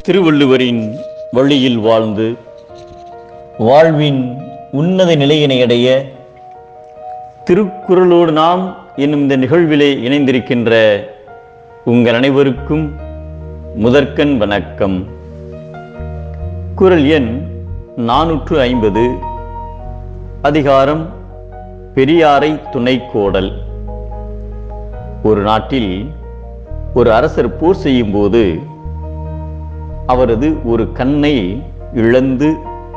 திருவள்ளுவரின் வழியில் வாழ்ந்து வாழ்வின் உன்னத நிலையினை அடைய திருக்குறளோடு நாம் என்னும் இந்த நிகழ்விலே இணைந்திருக்கின்ற உங்கள் அனைவருக்கும் முதற்கண் வணக்கம். குறள் எண் 450, அதிகாரம் பெரியாரை துணைக்கோடல். ஒரு நாட்டில் ஒரு அரசர் போர் செய்யும் போது அவரது ஒரு கண்ணை இழந்து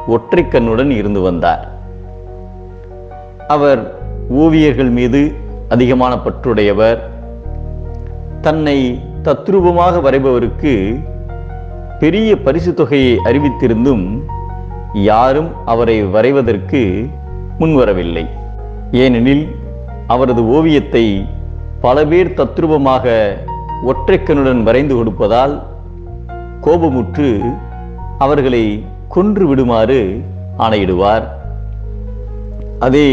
ஒற்றை கண்ணுடன் இருந்து வந்தார். அவர் ஓவியர்கள் மீது அதிகமான பற்றுடையவர். தன்னை தத்ரூபமாக வரைபவருக்கு பெரிய பரிசு தொகையை அறிவித்திருந்தும் யாரும் அவரை வரைவதற்கு முன்வரவில்லை. ஏனெனில் அவரது ஓவியத்தை பல பேர் தத்ரூபமாக ஒற்றை கண்ணுடன் வரைந்து கொடுப்பதால் கோபமுற்று அவர்களை கொன்று விடுமாறு ஆணையிடுவார். அதே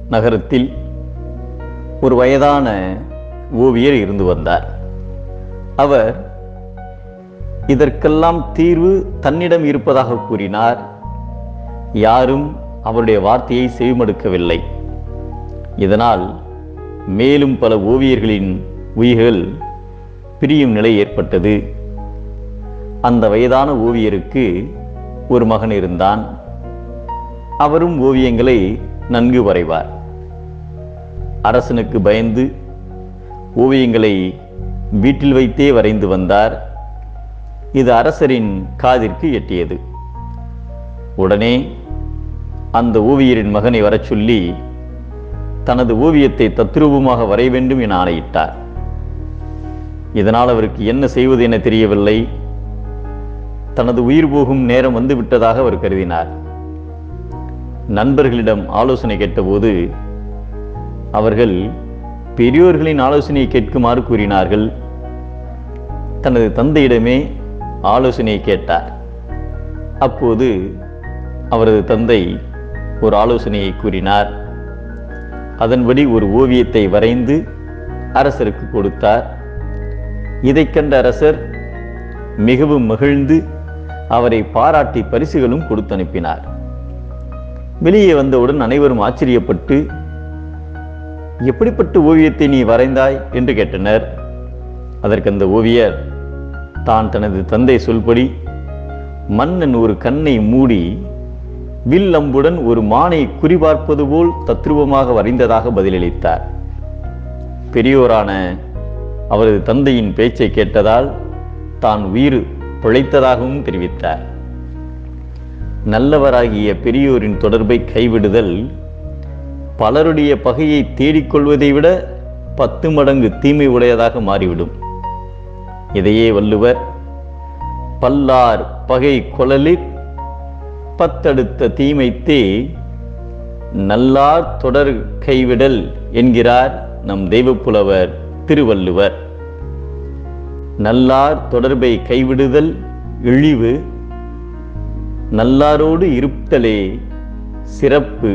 நகரத்தில் ஒரு வயதான ஓவியர் இருந்து வந்தார். அவர் இதற்கெல்லாம் தீர்வு தன்னிடம் இருப்பதாக கூறினார். யாரும் அவருடைய வார்த்தையை செவிமடுக்கவில்லை. இதனால் மேலும் பல ஓவியர்களின் உயிர்கள் பிரியும் நிலை ஏற்பட்டது. அந்த வயதான ஓவியருக்கு ஒரு மகன் இருந்தான். அவரும் ஓவியங்களை நன்கு வரைவார். அரசனுக்கு பயந்து ஓவியங்களை வீட்டில் வைத்தே வரைந்து வந்தார். இது அரசரின் காதிற்கு எட்டியது. உடனே அந்த ஓவியரின் மகனை வரச் சொல்லி தனது ஓவியத்தை தத்ரூபமாக வரைய வேண்டும் என ஆணையிட்டார். இதனால் அவருக்கு என்ன செய்வது என தெரியவில்லை. தனது உயிர் போகும் நேரம் வந்துவிட்டதாக அவர் கருதினார். நண்பர்களிடம் ஆலோசனை கேட்டபோது அவர்கள் பெரியோர்களின் ஆலோசனையை கேட்குமாறு கூறினார்கள். தனது தந்தையிடமே ஆலோசனையை கேட்டார். அப்போது அவரது தந்தை ஒரு ஆலோசனையை கூறினார். அதன்படி ஒரு ஓவியத்தை வரைந்து அரசருக்கு கொடுத்தார். இதைக் கண்ட அரசர் மிகவும் மகிழ்ந்து அவரை பாராட்டி பரிசுகளும் கொடுத்து அனுப்பினார். வெளியே வந்தவுடன் அனைவரும் ஆச்சரியப்பட்டு, எப்படிப்பட்ட ஓவியத்தை நீ வரைந்தாய் என்று கேட்டனர். அதற்கு அந்த ஓவியர் தான் தனது தந்தை சொல்படி மன்னன் ஒரு கண்ணை மூடி வில் அம்புடன் ஒரு மானை குறிபார்ப்பது போல் தத்ரூபமாக வரைந்ததாக பதிலளித்தார். பெரியோரான அவரது தந்தையின் பேச்சை கேட்டதால் தான் உயிர் பிழைத்ததாகவும் தெரிவித்தார். நல்லவராகிய பெரியோரின் தொடர்பை கைவிடுதல் பலருடைய பகையை தேடிக்கொள்வதை விட 10 மடங்கு தீமை உடையதாக மாறிவிடும். இதையே வள்ளுவர் பல்லார் பகை கொளலிற் பத்தடுத்த தீமைத்தே நல்லார் தொடர் கைவிடல் என்கிறார் நம் தெய்வப்புலவர் திருவள்ளுவர். நல்லார் தொடர்பை கைவிடுதல் இழிவு, நல்லாரோடு இருத்தலே சிறப்பு